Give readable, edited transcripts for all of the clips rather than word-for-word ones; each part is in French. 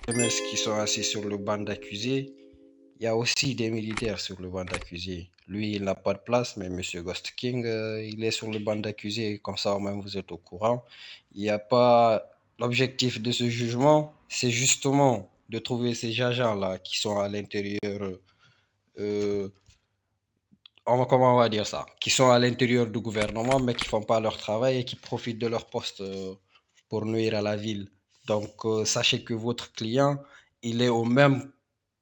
MS qui sont assis sur le banc d'accusés, il y a aussi des militaires sur le banc d'accusés. Lui, il n'a pas de place, mais Monsieur Ghost King, il est sur le banc d'accusés, comme ça, au moins, vous êtes au courant. Il n'y a pas. L'objectif de ce jugement, c'est justement de trouver ces agents-là qui sont à l'intérieur. euh, Comment on va dire ça? Qui sont à l'intérieur du gouvernement, mais qui font pas leur travail et qui profitent de leur poste pour nuire à la ville. Donc, sachez que votre client, il est au même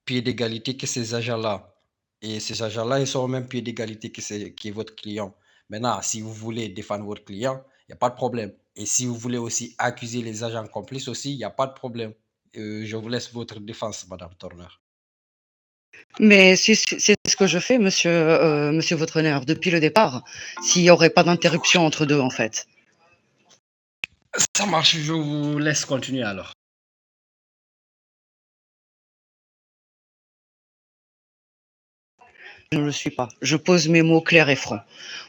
pied d'égalité que ces agents-là. Et ces agents-là, ils sont au même pied d'égalité que votre client. Maintenant, si vous voulez défendre votre client, il n'y a pas de problème. Et si vous voulez aussi accuser les agents complices aussi, il n'y a pas de problème. Je vous laisse votre défense, Madame Turner. Mais si c'est ce que je fais, monsieur votre honneur, depuis le départ, s'il n'y aurait pas d'interruption entre deux, en fait. Ça marche, je vous laisse continuer alors. Je ne le suis pas. Je pose mes mots clairs et francs.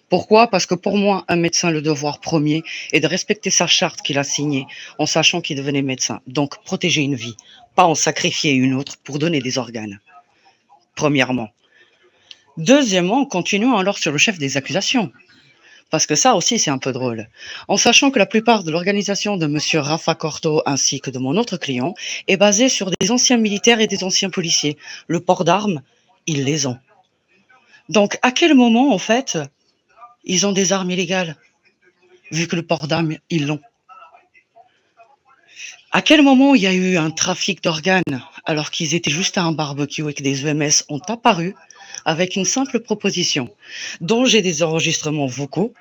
Pourquoi? Parce que pour moi, un médecin, le devoir premier est de respecter sa charte qu'il a signée en sachant qu'il devenait médecin. Donc, protéger une vie, pas en sacrifier une autre pour donner des organes. Premièrement. Deuxièmement, continuons alors sur le chef des accusations. Parce que ça aussi, c'est un peu drôle. En sachant que la plupart de l'organisation de monsieur Rafa Corto ainsi que de mon autre client est basée sur des anciens militaires et des anciens policiers. Le port d'armes, ils les ont. Donc, à quel moment, en fait, ils ont des armes illégales? Vu que le port d'armes, ils l'ont. À quel moment il y a eu un trafic d'organes alors qu'ils étaient juste à un barbecue et que des EMS ont apparu avec une simple proposition dont j'ai des enregistrements vocaux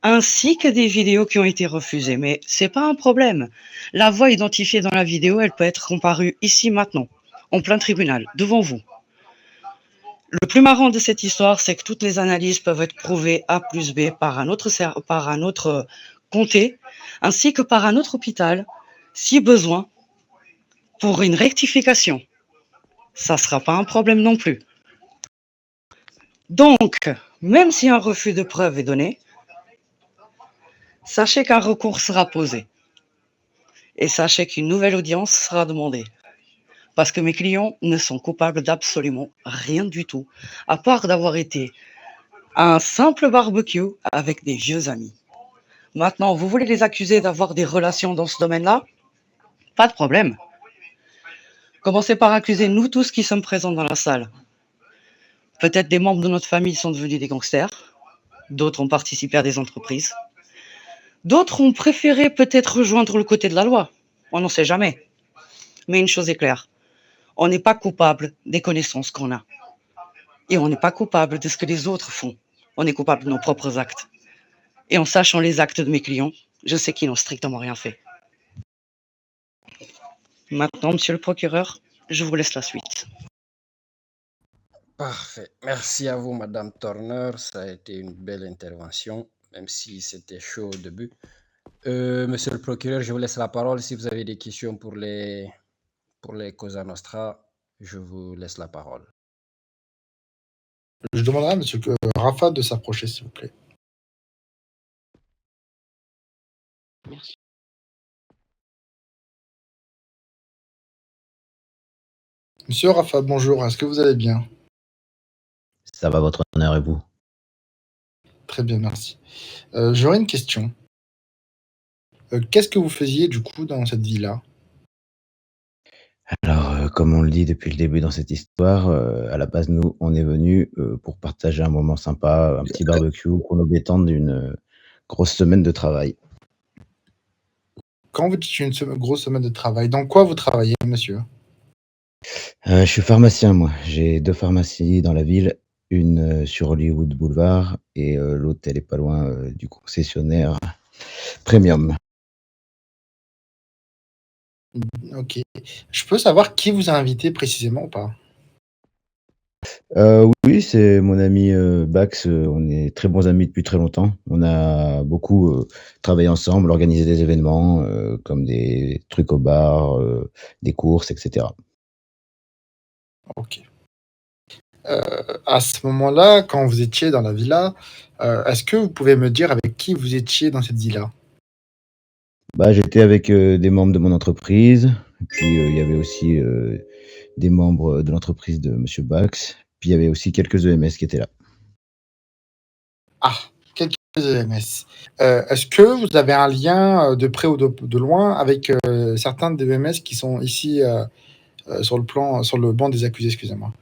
ainsi que des vidéos qui ont été refusées. Mais c'est pas un problème. La voix identifiée dans la vidéo, elle peut être comparue ici maintenant, en plein tribunal, devant vous. Le plus marrant de cette histoire, c'est que toutes les analyses peuvent être prouvées A plus B par un autre comté, ainsi que par un autre hôpital, si besoin, pour une rectification. Ça ne sera pas un problème non plus. Donc, même si un refus de preuve est donné, sachez qu'un recours sera posé. Et sachez qu'une nouvelle audience sera demandée. Parce que mes clients ne sont coupables d'absolument rien du tout, à part d'avoir été à un simple barbecue avec des vieux amis. Maintenant, vous voulez les accuser d'avoir des relations dans ce domaine-là? Pas de problème. Commencez par accuser nous tous qui sommes présents dans la salle. Peut-être des membres de notre famille sont devenus des gangsters, d'autres ont participé à des entreprises, d'autres ont préféré peut-être rejoindre le côté de la loi. On n'en sait jamais. Mais une chose est claire, on n'est pas coupable des connaissances qu'on a. Et on n'est pas coupable de ce que les autres font. On est coupable de nos propres actes. Et en sachant les actes de mes clients, je sais qu'ils n'ont strictement rien fait. Maintenant, monsieur le procureur, je vous laisse la suite. Parfait. Merci à vous, Madame Turner. Ça a été une belle intervention, même si c'était chaud au début. Monsieur le procureur, je vous laisse la parole. Si vous avez des questions pour les Cosa Nostra, je vous laisse la parole. Je demanderai à monsieur Rafa de s'approcher, s'il vous plaît. Merci. Monsieur Rafa, bonjour. Est-ce que vous allez bien? Ça va, votre honneur, et vous? Très bien, merci. J'aurais une question. Qu'est-ce que vous faisiez, du coup, dans cette vie-là? Alors, comme on le dit depuis le début dans cette histoire, à la base, nous, on est venus, pour partager un moment sympa, un petit barbecue pour nous détendre d'une, grosse semaine de travail. Quand vous dites une grosse semaine de travail, dans quoi vous travaillez, monsieur? Je suis pharmacien, moi. J'ai 2 pharmacies dans la ville, une, sur Hollywood Boulevard et l'autre, elle est pas loin, du concessionnaire Premium. OK. Je peux savoir qui vous a invité précisément ou pas? Oui, c'est mon ami, Bax, on est très bons amis depuis très longtemps. On a beaucoup, travaillé ensemble, organisé des événements, comme des trucs au bar, des courses et cetera. OK. À ce moment-là, quand vous étiez dans la villa, est-ce que vous pouvez me dire avec qui vous étiez dans cette villa? Bah, j'étais avec, des membres de mon entreprise, Puis il y avait aussi des membres de l'entreprise de Monsieur Bax. Puis il y avait aussi quelques EMS qui étaient là. Ah, quelques EMS. Est-ce que vous avez un lien de près ou de loin avec certains des EMS qui sont ici sur le banc des accusés, excusez-moi?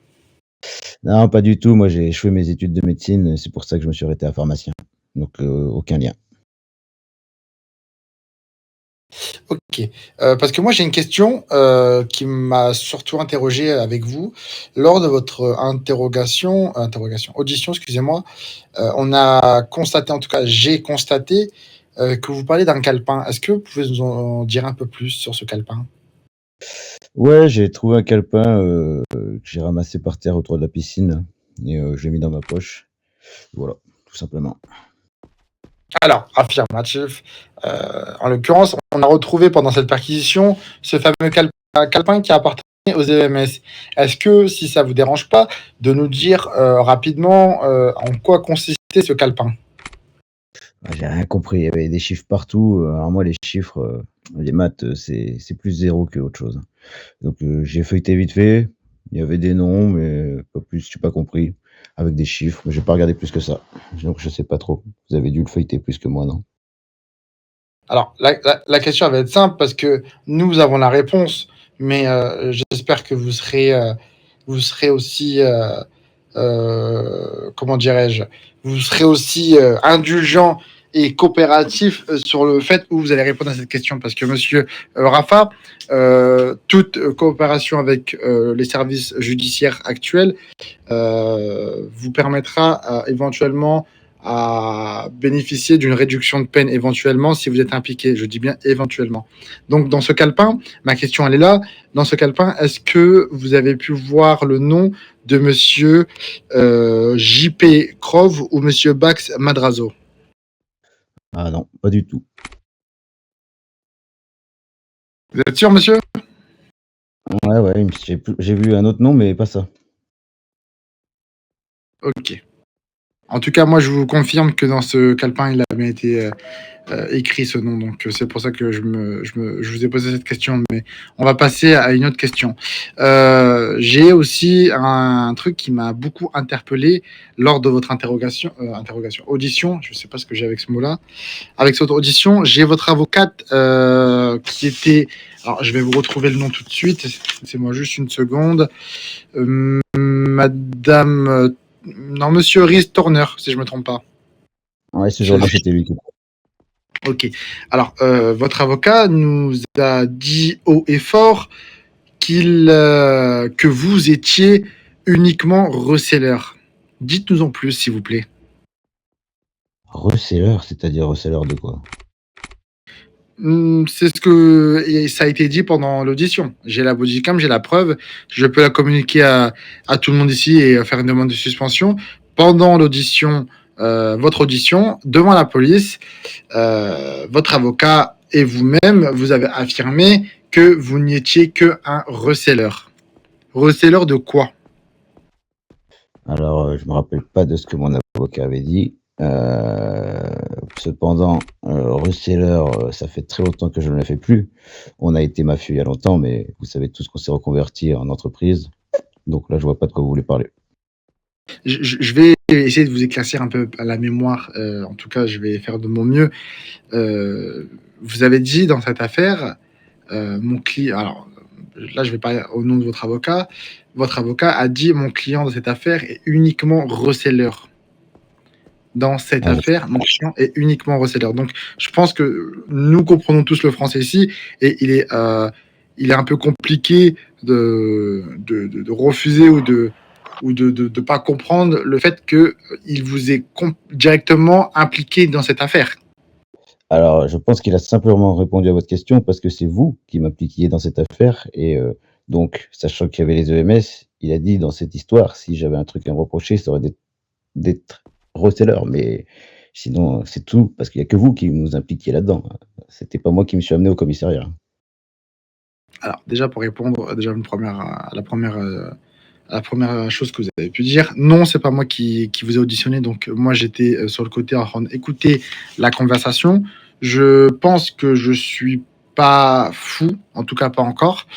Non, pas du tout. Moi, j'ai échoué mes études de médecine. C'est pour ça que je me suis arrêté à pharmacien. Donc, aucun lien. Ok. Parce que moi, j'ai une question qui m'a surtout interrogé avec vous. Lors de votre audition, excusez-moi, on a constaté, en tout cas, j'ai constaté que vous parlez d'un calepin. Est-ce que vous pouvez nous en dire un peu plus sur ce calepin? Ouais, j'ai trouvé un calepin que j'ai ramassé par terre autour de la piscine et je l'ai mis dans ma poche. Voilà, tout simplement. Alors, affirmatif. En l'occurrence, on a retrouvé pendant cette perquisition ce fameux calepin qui appartenait aux EMS. Est-ce que, si ça vous dérange pas, de nous dire rapidement en quoi consistait ce calepin? J'ai rien compris. Il y avait des chiffres partout. Alors moi, les chiffres, les maths, c'est plus zéro que autre chose. Donc j'ai feuilleté vite fait. Il y avait des noms, mais pas plus. J'ai pas compris. Avec des chiffres, mais j'ai pas regardé plus que ça. Donc je sais pas trop. Vous avez dû le feuilleter plus que moi, non? Alors, la question va être simple parce que nous avons la réponse, mais j'espère que vous serez aussi, comment dirais-je, vous serez aussi indulgent et coopératif sur le fait où vous allez répondre à cette question. Parce que monsieur Rafa, toute coopération avec les services judiciaires actuels vous permettra éventuellement à bénéficier d'une réduction de peine éventuellement si vous êtes impliqué. Je dis bien éventuellement. Donc dans ce calepin, ma question elle est là. Dans ce calepin, est-ce que vous avez pu voir le nom de monsieur JP Krov ou monsieur Bax Madrazo? Ah non, pas du tout. Vous êtes sûr, monsieur? Ouais, j'ai vu un autre nom, mais pas ça. Ok. En tout cas, moi, je vous confirme que dans ce calepin, il a bien été écrit ce nom. Donc, c'est pour ça que je vous ai posé cette question. Mais on va passer à une autre question. J'ai aussi un truc qui m'a beaucoup interpellé lors de votre audition. Je ne sais pas ce que j'ai avec ce mot-là. Avec cette audition, j'ai votre avocate qui était... Alors, je vais vous retrouver le nom tout de suite. Laissez-moi juste une seconde. Madame... non, monsieur Rhys Turner, si je ne me trompe pas. Ouais, ce jour-là, c'était lui. Ok. Alors, votre avocat nous a dit haut et fort que vous étiez uniquement reseller. Dites-nous en plus, s'il vous plaît. Reseller, c'est-à-dire reseller de quoi? C'est ce que ça a été dit pendant l'audition. J'ai la bodycam, j'ai la preuve. Je peux la communiquer à tout le monde ici et faire une demande de suspension. Pendant l'audition, votre audition, devant la police, votre avocat et vous-même, vous avez affirmé que vous n'étiez qu'un reseller. Reseller de quoi? Alors, je me rappelle pas de ce que mon avocat avait dit. Cependant, reseller, ça fait très longtemps que je ne le fais plus. On a été mafieux il y a longtemps, mais vous savez tous qu'on s'est reconverti en entreprise. Donc là, je vois pas de quoi vous voulez parler. Je vais essayer de vous éclaircir un peu à la mémoire. En tout cas, je vais faire de mon mieux. Vous avez dit dans cette affaire, mon client. Alors là, je vais parler au nom de votre avocat. Votre avocat a dit mon client dans cette affaire est uniquement reseller. Dans cette Ah, affaire, mon client est uniquement reseller. Donc, je pense que nous comprenons tous le français ici et il est un peu compliqué de refuser ou de pas comprendre le fait qu'il vous est directement impliqué dans cette affaire. alors, je pense qu'il a simplement répondu à votre question parce que c'est vous qui m'impliquiez dans cette affaire et donc, sachant qu'il y avait les EMS, il a dit dans cette histoire, si j'avais un truc à me reprocher, ça aurait d'être reseller, mais sinon, c'est tout parce qu'il y a que vous qui nous impliquiez là-dedans. C'était pas moi qui me suis amené au commissariat. Alors, déjà, pour répondre à la première chose que vous avez pu dire, non, c'est pas moi qui vous ai auditionné. Donc, moi, j'étais sur le côté en train d'écouter la conversation. Je pense que je suis pas fou, en tout cas pas encore.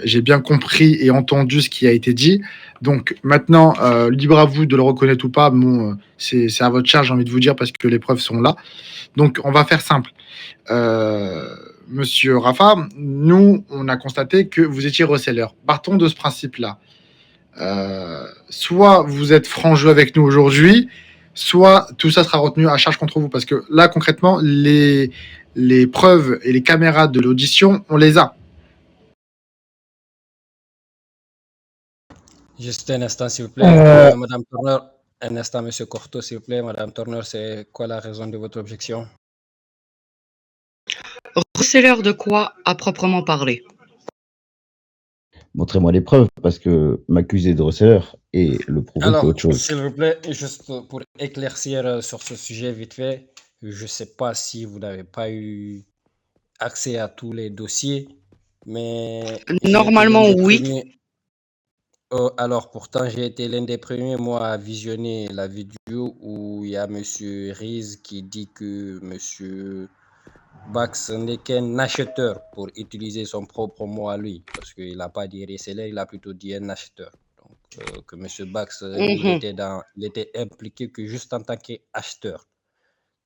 J'ai bien compris et entendu ce qui a été dit. Donc maintenant, libre à vous de le reconnaître ou pas. Bon, c'est à votre charge, j'ai envie de vous dire, parce que les preuves sont là. Donc on va faire simple. Monsieur Rafa, nous, on a constaté que vous étiez reseller. Partons de ce principe-là. Soit vous êtes franc jeu avec nous aujourd'hui, soit tout ça sera retenu à charge contre vous. Parce que là, concrètement, les preuves et les caméras de l'audition, on les a. Juste un instant, s'il vous plaît. Madame Turner, un instant, Monsieur Corto, s'il vous plaît. Madame Turner, c'est quoi la raison de votre objection? Reseller de quoi à proprement parler? Montrez-moi les preuves, parce que m'accuser de reseller et le prouver, c'est Alors, autre chose. s'il vous plaît, juste pour éclaircir sur ce sujet vite fait, je ne sais pas si vous n'avez pas eu accès à tous les dossiers, mais j'ai été l'un Normalement, des oui. premiers. Alors, pourtant, j'ai été l'un des premiers, moi, à visionner la vidéo où il y a Monsieur Riz qui dit que Monsieur Bax n'est qu'un acheteur, pour utiliser son propre mot à lui, parce qu'il n'a pas dit reseller, il a plutôt dit un acheteur. Donc, que Monsieur Bax, lui, il était impliqué que juste en tant qu'acheteur.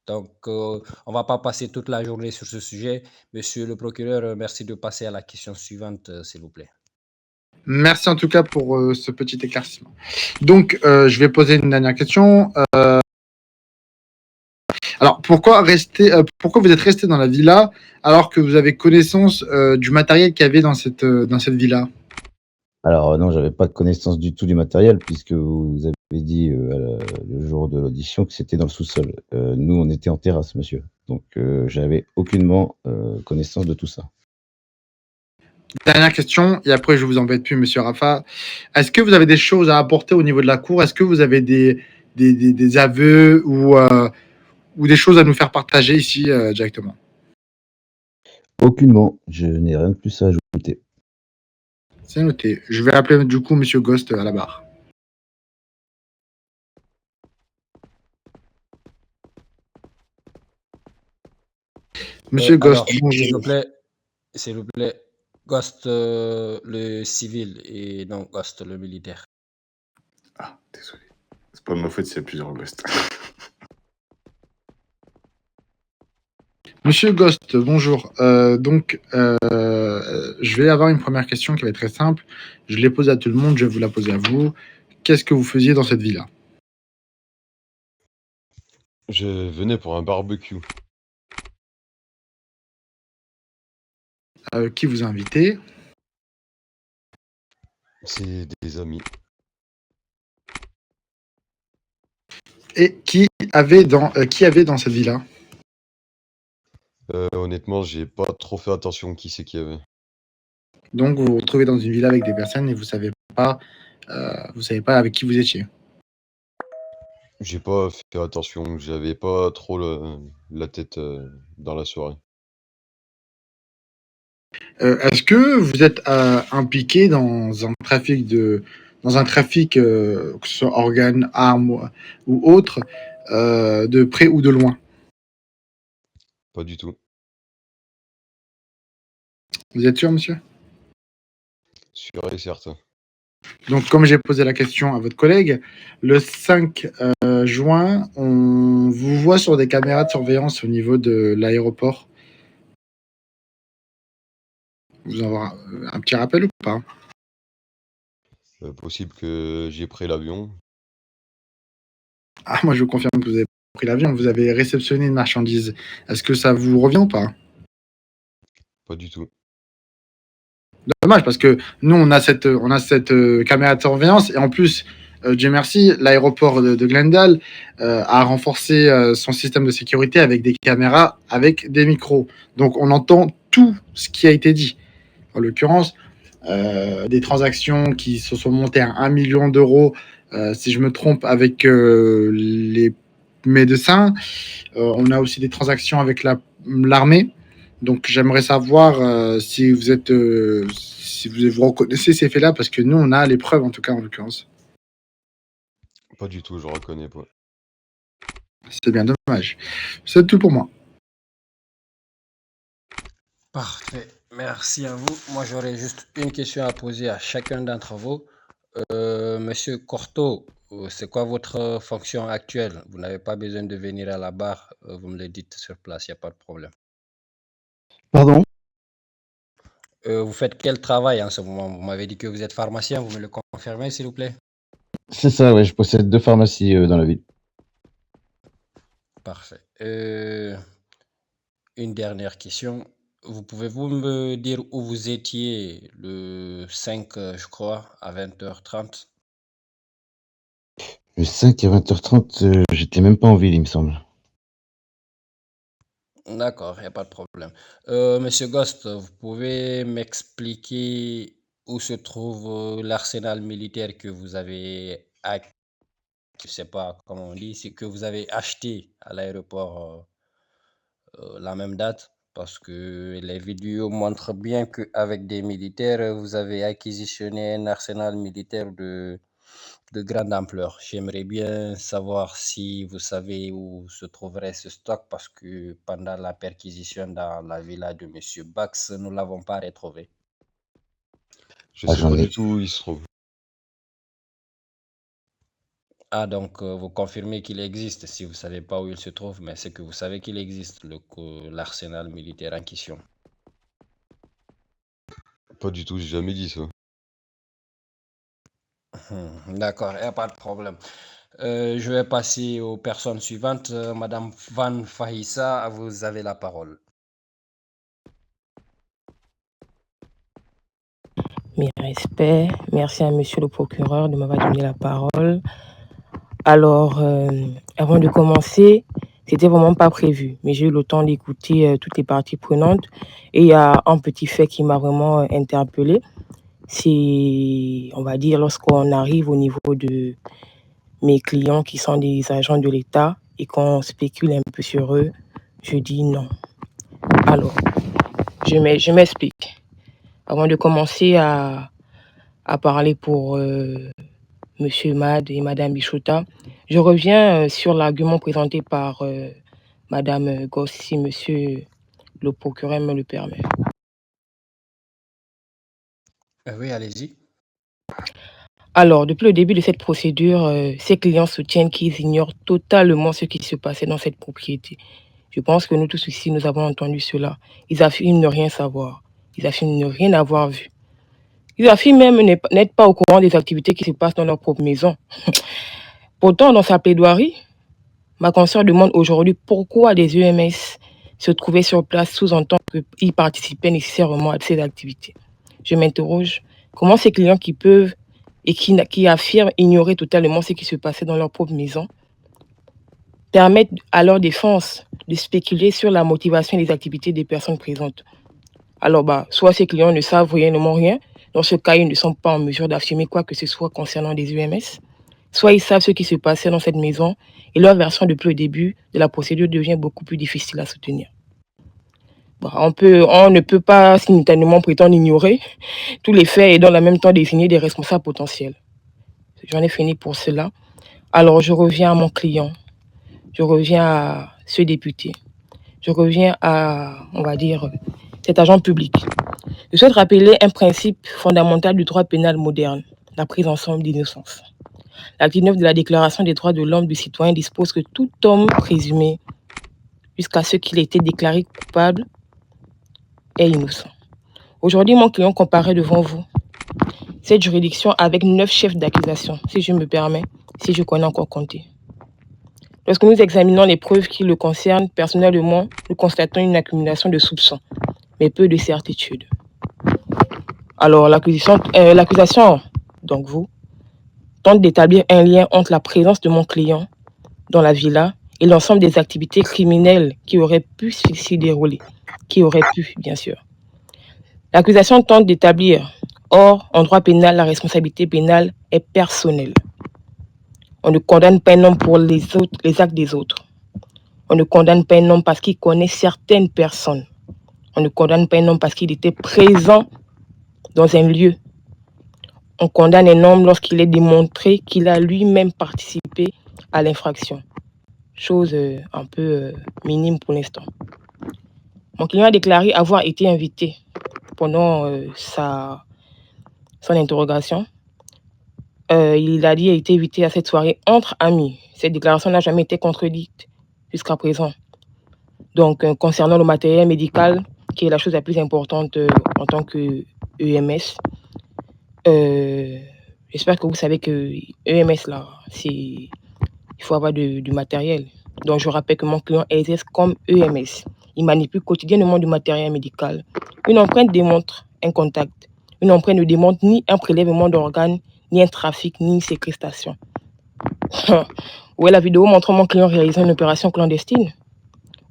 Donc, on ne va pas passer toute la journée sur ce sujet. Monsieur le procureur, merci de passer à la question suivante, s'il vous plaît. Merci en tout cas pour ce petit éclaircissement. Donc, je vais poser une dernière question. Alors, pourquoi vous êtes resté dans la villa alors que vous avez connaissance du matériel qu'il y avait dans cette villa? Alors non, j'avais pas connaissance du tout du matériel, puisque vous avez dit le jour de l'audition que c'était dans le sous-sol. Nous, on était en terrasse, monsieur. Donc, j'avais aucunement connaissance de tout ça. Dernière question, et après je vous embête plus, monsieur Rafa. Est-ce que vous avez des choses à apporter au niveau de la cour? Est-ce que vous avez des aveux ou des choses à nous faire partager ici directement? Aucunement. Je n'ai rien de plus à ajouter. C'est noté. Je vais appeler du coup monsieur Ghost à la barre. Monsieur Ghost, Alors, bonjour. s'il vous plaît, Ghost le civil et non Ghost le militaire. Ah, désolé. C'est pas de ma faute s'il y a plusieurs ghosts. Monsieur Ghost, bonjour. Je vais avoir une première question qui va être très simple. Je l'ai posée à tout le monde, je vais vous la poser à vous. Qu'est-ce que vous faisiez dans cette villa? Je venais pour un barbecue. Qui vous a invité? C'est des amis. Et qui avait dans cette villa? Honnêtement, j'ai pas trop fait attention qui c'est qu'il y avait. Donc vous vous retrouvez dans une villa avec des personnes et vous savez pas avec qui vous étiez. J'ai pas fait attention, j'avais pas trop la tête dans la soirée. Est-ce que vous êtes impliqué dans un trafic que ce soit organes, armes ou autre, de près ou de loin? Pas du tout. Vous êtes sûr, monsieur? Sûr et certain. Donc, comme j'ai posé la question à votre collègue, le 5 juin, on vous voit sur des caméras de surveillance au niveau de l'aéroport. Vous avez un petit rappel ou pas? Possible que j'ai pris l'avion. Ah, moi, je vous confirme que vous avez pris l'avion, vous avez réceptionné une marchandise. Est-ce que ça vous revient ou pas? Pas du tout. Dommage, parce que nous, on a cette caméra de surveillance et en plus, Dieu merci, l'aéroport de Glendale a renforcé son système de sécurité avec des caméras, avec des micros. Donc, on entend tout ce qui a été dit. En l'occurrence, des transactions qui se sont montées à 1 million d'euros, si je me trompe, avec les médecins. On a aussi des transactions avec l'armée. Donc, j'aimerais savoir si vous reconnaissez ces faits-là, parce que nous, on a les preuves, en tout cas, en l'occurrence. Pas du tout, je reconnais pas. C'est bien dommage. C'est tout pour moi. Parfait. Merci à vous. Moi, j'aurais juste une question à poser à chacun d'entre vous. Monsieur Corto, c'est quoi votre fonction actuelle? Vous n'avez pas besoin de venir à la barre, vous me le dites sur place, il n'y a pas de problème. Pardon? Vous faites quel travail en ce moment? Vous m'avez dit que vous êtes pharmacien, vous me le confirmez, s'il vous plaît? C'est ça, ouais, je possède 2 pharmacies, dans la ville. Parfait. Une dernière question. Pouvez-vous me dire où vous étiez le 5, je crois, à 20h30? Le 5 à 20h30, j'étais même pas en ville, il me semble. D'accord, il n'y a pas de problème. Monsieur Ghost, vous pouvez m'expliquer où se trouve l'arsenal militaire que vous avez, je sais pas comment on dit, c'est que vous avez acheté à l'aéroport la même date? Parce que les vidéos montrent bien qu'avec des militaires, vous avez acquisitionné un arsenal militaire de grande ampleur. J'aimerais bien savoir si vous savez où se trouverait ce stock parce que pendant la perquisition dans la villa de Monsieur Bax, nous ne l'avons pas retrouvé. Je Ah, sais pas j'en du ai tout où il se trouve. Ah, donc vous confirmez qu'il existe si vous ne savez pas où il se trouve, mais c'est que vous savez qu'il existe, l'arsenal militaire en question. Pas du tout, j'ai jamais dit ça. D'accord, il n'y a pas de problème. Je vais passer aux personnes suivantes. Madame Van Fahissa, vous avez la parole. Mes respects. Merci à monsieur le procureur de m'avoir donné la parole. Alors, avant de commencer, c'était vraiment pas prévu, mais j'ai eu le temps d'écouter toutes les parties prenantes. Et il y a un petit fait qui m'a vraiment interpellée. C'est, on va dire, lorsqu'on arrive au niveau de mes clients qui sont des agents de l'État et qu'on spécule un peu sur eux, je dis non. Alors, je m'explique. Avant de commencer à parler pour Monsieur Mad et Madame Bichota, je reviens sur l'argument présenté par Madame Goss, si Monsieur le procureur me le permet. Oui, allez-y. Alors, depuis le début de cette procédure, ces clients soutiennent qu'ils ignorent totalement ce qui se passait dans cette propriété. Je pense que nous tous ici, nous avons entendu cela. Ils affirment ne rien savoir. Ils affirment ne rien avoir vu. Ils affirment même n'être pas au courant des activités qui se passent dans leur propre maison. Pourtant, dans sa plaidoirie, ma consoeur demande aujourd'hui pourquoi des EMS se trouvaient sur place, sous-entend qu'ils participaient nécessairement à ces activités. Je m'interroge, comment ces clients qui peuvent et qui affirment ignorer totalement ce qui se passait dans leur propre maison permettent à leur défense de spéculer sur la motivation et les activités des personnes présentes. Alors, soit ces clients ne savent réellement rien, dans ce cas, ils ne sont pas en mesure d'affirmer quoi que ce soit concernant des UMS, soit ils savent ce qui se passait dans cette maison et leur version depuis le début de la procédure devient beaucoup plus difficile à soutenir. On ne peut pas simultanément prétendre ignorer tous les faits et dans le même temps désigner des responsables potentiels. J'en ai fini pour cela. Alors, je reviens à mon client. Je reviens à ce député. Je reviens à, on va dire, cet agent public. Je souhaite rappeler un principe fondamental du droit pénal moderne, la prise en somme d'innocence. L'article 9 de la Déclaration des droits de l'homme du citoyen dispose que tout homme présumé, jusqu'à ce qu'il ait été déclaré coupable, est innocent. Aujourd'hui, mon client comparaît devant vous. Cette juridiction avec 9 chefs d'accusation, si je me permets, si je connais encore compter. Lorsque nous examinons les preuves qui le concernent, personnellement, nous constatons une accumulation de soupçons, mais peu de certitudes. Alors, l'accusation, donc vous, tente d'établir un lien entre la présence de mon client dans la villa et l'ensemble des activités criminelles qui auraient pu s'y dérouler, qui auraient pu, bien sûr. L'accusation tente d'établir, or, en droit pénal, la responsabilité pénale est personnelle. On ne condamne pas un homme pour les actes des autres. On ne condamne pas un homme parce qu'il connaît certaines personnes. On ne condamne pas un homme parce qu'il était présent dans un lieu. On condamne un homme lorsqu'il est démontré qu'il a lui-même participé à l'infraction. Chose un peu minime pour l'instant. Mon client a déclaré avoir été invité pendant son interrogation. Il a dit qu'il a été invité à cette soirée entre amis. Cette déclaration n'a jamais été contredite jusqu'à présent. Donc, concernant le matériel médical, qui est la chose la plus importante en tant que EMS, j'espère que vous savez que EMS, là, il faut avoir du matériel. Donc, je rappelle que mon client exerce comme EMS. Il manipule quotidiennement du matériel médical. Une empreinte démontre un contact. Une empreinte ne démontre ni un prélèvement d'organes, ni un trafic, ni une séquestration. Où est la vidéo montrant mon client réalisant une opération clandestine?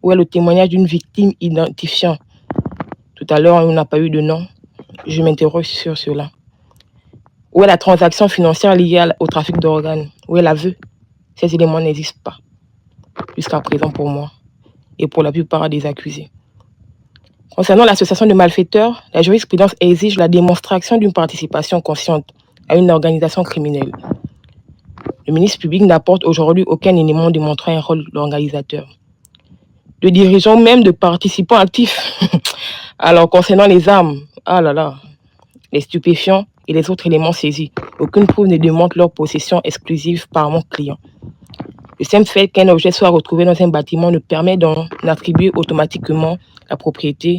Où est le témoignage d'une victime identifiant? Tout à l'heure, on n'a pas eu de nom. Je m'interroge sur cela. Où est la transaction financière liée au trafic d'organes? Où est l'aveu? Ces éléments n'existent pas jusqu'à présent pour moi et pour la plupart des accusés. Concernant l'association de malfaiteurs, la jurisprudence exige la démonstration d'une participation consciente à une organisation criminelle. Le ministre public n'apporte aujourd'hui aucun élément démontrant un rôle d'organisateur, de dirigeant, même de participants actifs. Alors, concernant les armes, les stupéfiants et les autres éléments saisis, aucune preuve ne démontre leur possession exclusive par mon client. Le simple fait qu'un objet soit retrouvé dans un bâtiment ne permet d'en attribuer automatiquement la propriété